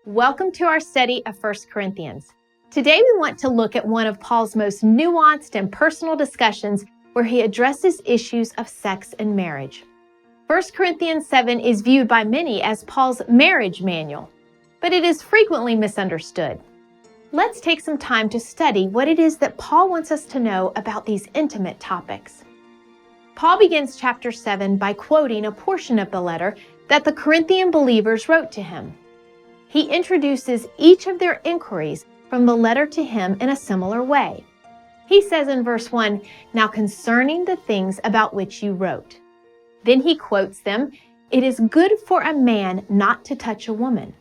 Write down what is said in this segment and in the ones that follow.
Welcome to our study of 1 Corinthians. Today we want to look at one of Paul's most nuanced and personal discussions where he addresses issues of sex and marriage. 1 Corinthians 7 is viewed by many as Paul's marriage manual, but it is frequently misunderstood. Let's take some time to study what it is that Paul wants us to know about these intimate topics. Paul begins chapter 7 by quoting a portion of the letter that the Corinthian believers wrote to him. He introduces each of their inquiries from the letter to him in a similar way. He says in verse 1, "Now concerning the things about which you wrote." Then he quotes them, "It is good for a man not to touch a woman."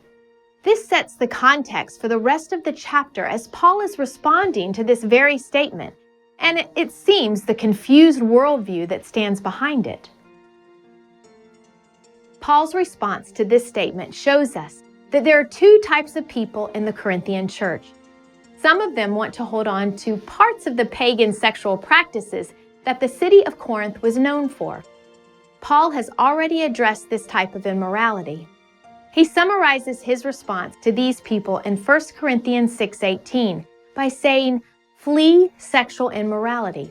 This sets the context for the rest of the chapter as Paul is responding to this very statement, and it seems the confused worldview that stands behind it. Paul's response to this statement shows us that there are two types of people in the Corinthian church. Some of them want to hold on to parts of the pagan sexual practices that the city of Corinth was known for. Paul has already addressed this type of immorality. He summarizes his response to these people in 1 Corinthians 6:18 by saying, "Flee sexual immorality."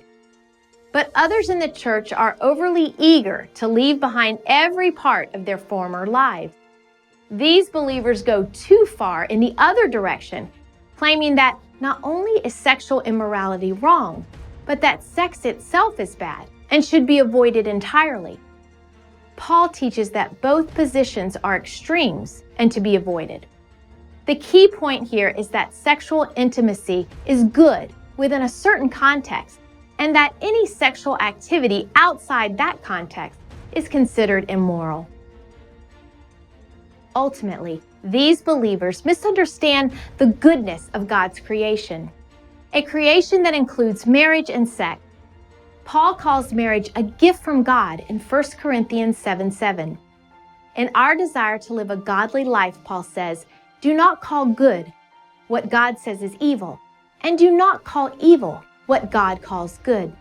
But others in the church are overly eager to leave behind every part of their former lives. These believers go too far in the other direction, claiming that not only is sexual immorality wrong, but that sex itself is bad and should be avoided entirely. Paul teaches that both positions are extremes and to be avoided. The key point here is that sexual intimacy is good within a certain context, and that any sexual activity outside that context is considered immoral. Ultimately, these believers misunderstand the goodness of God's creation, a creation that includes marriage and sex. Paul calls marriage a gift from God in 1 Corinthians 7:7. In our desire to live a godly life, Paul says, "Do not call good what God says is evil, and do not call evil what God calls good."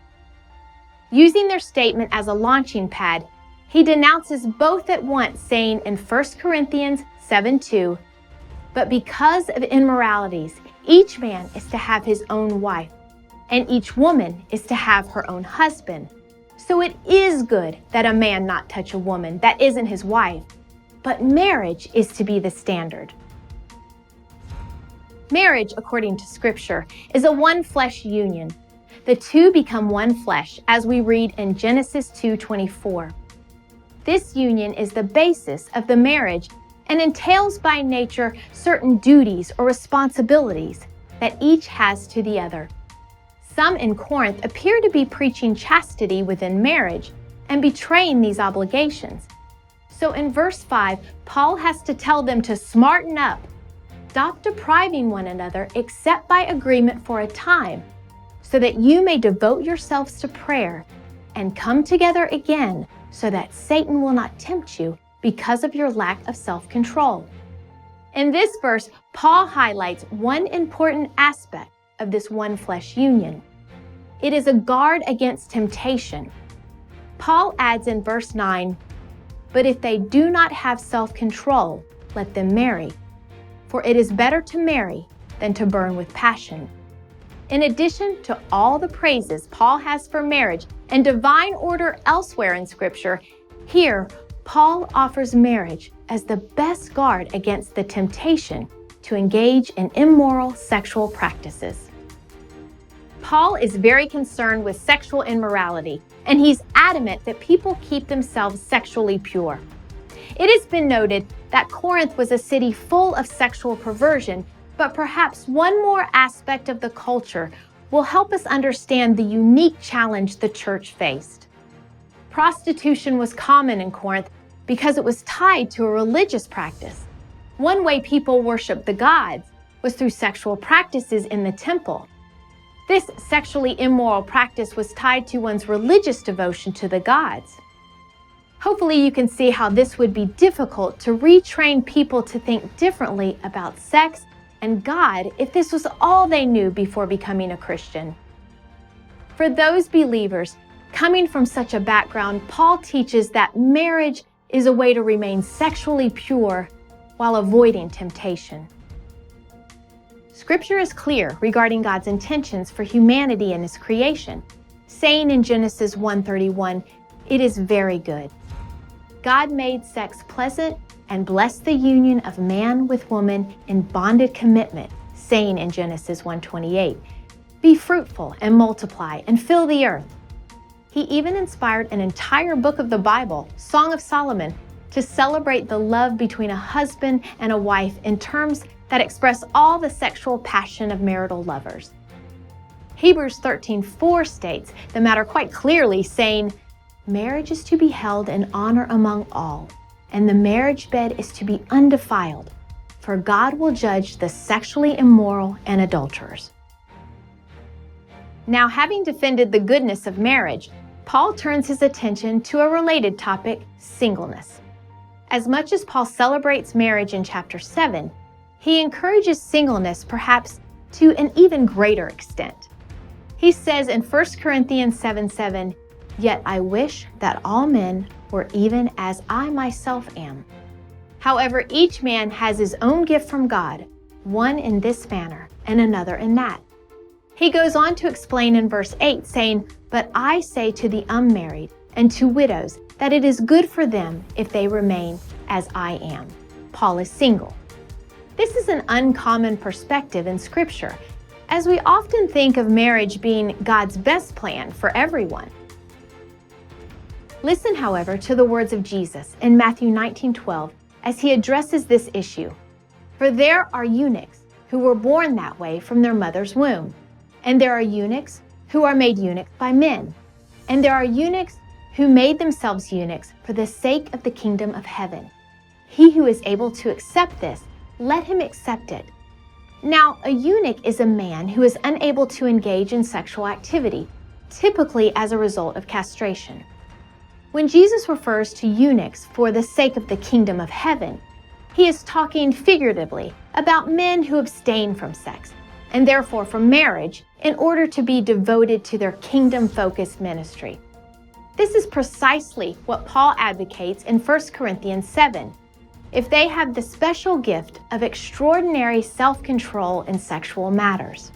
Using their statement as a launching pad, he denounces both at once, saying in 1 Corinthians 7:2, "But because of immoralities, each man is to have his own wife, and each woman is to have her own husband. So it is good that a man not touch a woman that isn't his wife, but marriage is to be the standard." Marriage, according to Scripture, is a one-flesh union. The two become one flesh, as we read in Genesis 2:24. This union is the basis of the marriage and entails by nature certain duties or responsibilities that each has to the other. Some in Corinth appear to be preaching chastity within marriage and betraying these obligations. So in verse 5, Paul has to tell them to smarten up, stop depriving one another except by agreement for a time, so that you may devote yourselves to prayer and come together again, so that Satan will not tempt you because of your lack of self-control. In this verse, Paul highlights one important aspect of this one flesh union. It is a guard against temptation. Paul adds in verse 9, "But if they do not have self-control, let them marry, for it is better to marry than to burn with passion." In addition to all the praises Paul has for marriage and divine order elsewhere in Scripture, here Paul offers marriage as the best guard against the temptation to engage in immoral sexual practices. Paul is very concerned with sexual immorality, and he's adamant that people keep themselves sexually pure. It has been noted that Corinth was a city full of sexual perversion, but perhaps one more aspect of the culture will help us understand the unique challenge the church faced. Prostitution was common in Corinth because it was tied to a religious practice. One way people worshiped the gods was through sexual practices in the temple. This sexually immoral practice was tied to one's religious devotion to the gods. Hopefully you can see how this would be difficult to retrain people to think differently about sex and God if this was all they knew before becoming a Christian. For those believers coming from such a background, Paul teaches that marriage is a way to remain sexually pure while avoiding temptation. Scripture is clear regarding God's intentions for humanity and His creation, saying in Genesis 1:31, "It is very good." God made sex pleasant and blessed the union of man with woman in bonded commitment, saying in Genesis 1:28, "Be fruitful and multiply and fill the earth." He even inspired an entire book of the Bible, Song of Solomon, to celebrate the love between a husband and a wife in terms that express all the sexual passion of marital lovers. Hebrews 13:4 states the matter quite clearly, saying, "Marriage is to be held in honor among all, and the marriage bed is to be undefiled, for God will judge the sexually immoral and adulterers." Now, having defended the goodness of marriage, Paul turns his attention to a related topic, singleness. As much as Paul celebrates marriage in chapter 7, he encourages singleness perhaps to an even greater extent. He says in 1 Corinthians 7:7, "Yet I wish that all men were even as I myself am." However, each man has his own gift from God, one in this manner and another in that. He goes on to explain in verse 8, saying, "But I say to the unmarried and to widows that it is good for them if they remain as I am." Paul is single. This is an uncommon perspective in Scripture, as we often think of marriage being God's best plan for everyone. Listen, however, to the words of Jesus in Matthew 19:12 as he addresses this issue. "For there are eunuchs who were born that way from their mother's womb, and there are eunuchs who are made eunuchs by men, and there are eunuchs who made themselves eunuchs for the sake of the kingdom of heaven. He who is able to accept this, let him accept it." Now, a eunuch is a man who is unable to engage in sexual activity, typically as a result of castration. When Jesus refers to eunuchs for the sake of the kingdom of heaven, he is talking figuratively about men who abstain from sex, and therefore from marriage, in order to be devoted to their kingdom-focused ministry. This is precisely what Paul advocates in 1 Corinthians 7, if they have the special gift of extraordinary self-control in sexual matters.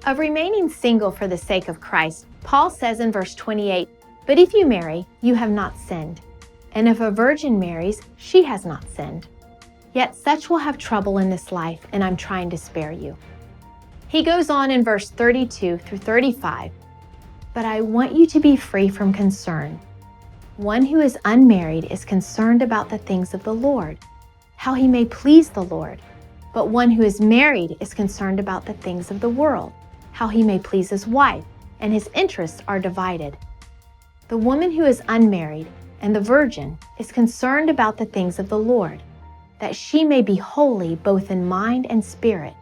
Of remaining single for the sake of Christ, Paul says in verse 28, "But if you marry, you have not sinned. And if a virgin marries, she has not sinned. Yet such will have trouble in this life, and I'm trying to spare you." He goes on in verse 32 through 35, "But I want you to be free from concern. One who is unmarried is concerned about the things of the Lord, how he may please the Lord. But one who is married is concerned about the things of the world, how he may please his wife, and his interests are divided. The woman who is unmarried and the virgin is concerned about the things of the Lord, that she may be holy both in mind and spirit.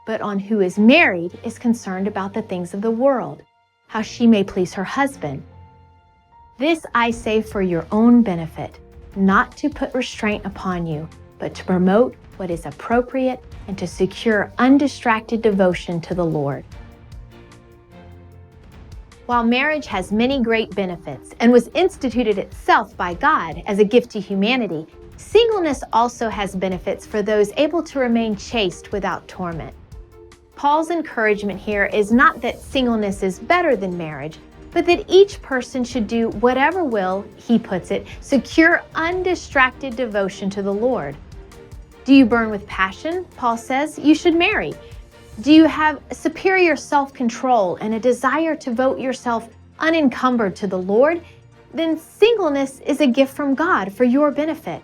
But one who is married is concerned about the things of the world, how she may please her husband. This I say for your own benefit, not to put restraint upon you, but to promote what is appropriate and to secure undistracted devotion to the Lord." While marriage has many great benefits and was instituted itself by God as a gift to humanity, singleness also has benefits for those able to remain chaste without torment. Paul's encouragement here is not that singleness is better than marriage, but that each person should do whatever will, he puts it, secure undistracted devotion to the Lord. Do you burn with passion? Paul says you should marry. Do you have superior self-control and a desire to devote yourself unencumbered to the Lord? Then singleness is a gift from God for your benefit.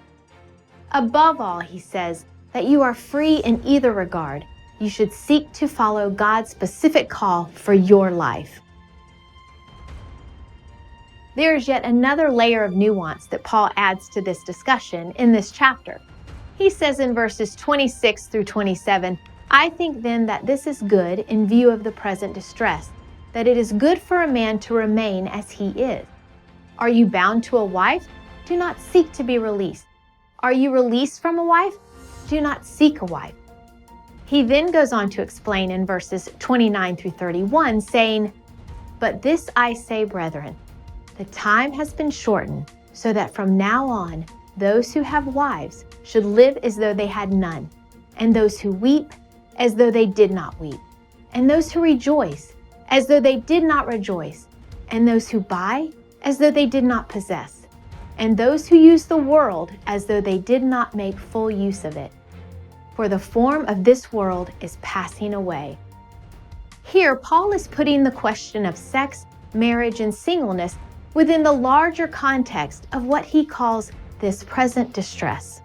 Above all, he says, that you are free in either regard. You should seek to follow God's specific call for your life. There is yet another layer of nuance that Paul adds to this discussion in this chapter. He says in verses 26 through 27, "I think then that this is good in view of the present distress, that it is good for a man to remain as he is. Are you bound to a wife? Do not seek to be released. Are you released from a wife? Do not seek a wife." He then goes on to explain in verses 29 through 31, saying, "But this I say, brethren, the time has been shortened, so that from now on Those who have wives should live as though they had none, and those who weep as though they did not weep, and those who rejoice as though they did not rejoice, and those who buy as though they did not possess, and those who use the world as though they did not make full use of it. For the form of this world is passing away. Here, Paul is putting the question of sex, marriage, and singleness within the larger context of what he calls this present distress.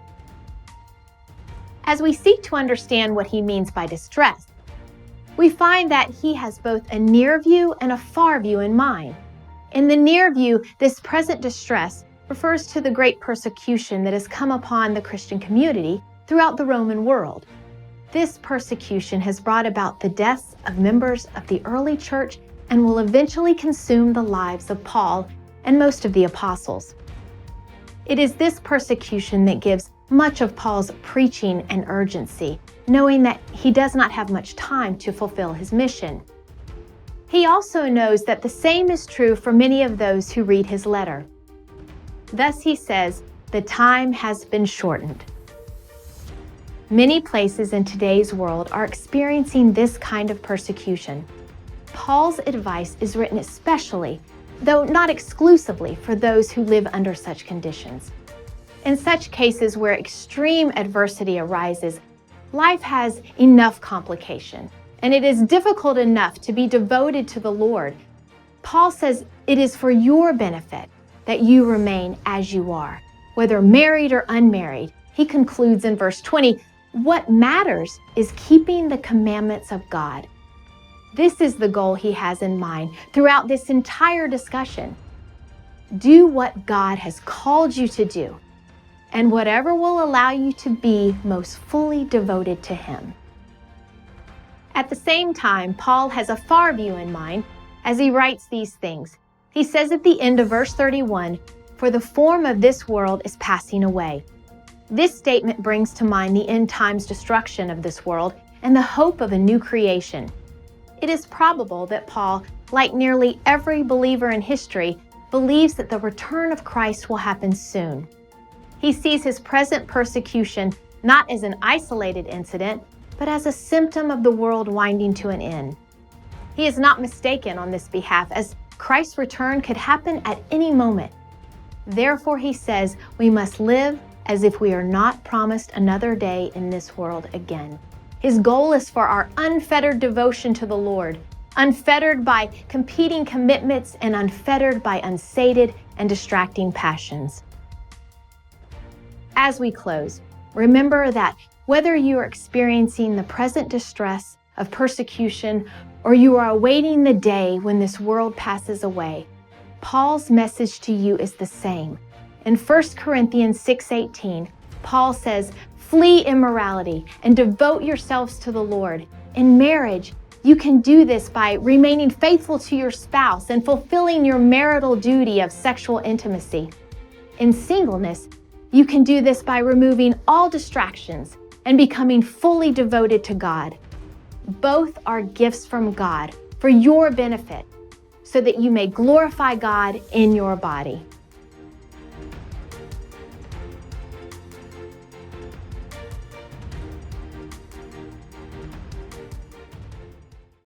As we seek to understand what he means by distress, we find that he has both a near view and a far view in mind. In the near view, this present distress refers to the great persecution that has come upon the Christian community throughout the Roman world. This persecution has brought about the deaths of members of the early church and will eventually consume the lives of Paul and most of the apostles. It is this persecution that gives much of Paul's preaching and urgency, knowing that he does not have much time to fulfill his mission. He also knows that the same is true for many of those who read his letter. Thus he says, "The time has been shortened." Many places in today's world are experiencing this kind of persecution. Paul's advice is written especially, though not exclusively, for those who live under such conditions. In such cases where extreme adversity arises, life has enough complication, and it is difficult enough to be devoted to the Lord. Paul says it is for your benefit that you remain as you are, whether married or unmarried. He concludes in verse 20, "What matters is keeping the commandments of God." This is the goal he has in mind throughout this entire discussion. Do what God has called you to do, and whatever will allow you to be most fully devoted to Him. At the same time, Paul has a far view in mind as he writes these things. He says at the end of verse 31, "For the form of this world is passing away." This statement brings to mind the end times destruction of this world and the hope of a new creation. It is probable that Paul, like nearly every believer in history, believes that the return of Christ will happen soon. He sees his present persecution not as an isolated incident, but as a symptom of the world winding to an end. He is not mistaken on this behalf, as Christ's return could happen at any moment. Therefore, he says we must live as if we are not promised another day in this world again. His goal is for our unfettered devotion to the Lord, unfettered by competing commitments and unfettered by unsated and distracting passions. As we close, remember that whether you are experiencing the present distress of persecution or you are awaiting the day when this world passes away, Paul's message to you is the same. In 1 Corinthians 6:18, Paul says, "Flee immorality and devote yourselves to the Lord." In marriage, you can do this by remaining faithful to your spouse and fulfilling your marital duty of sexual intimacy. In singleness, you can do this by removing all distractions and becoming fully devoted to God. Both are gifts from God for your benefit, so that you may glorify God in your body.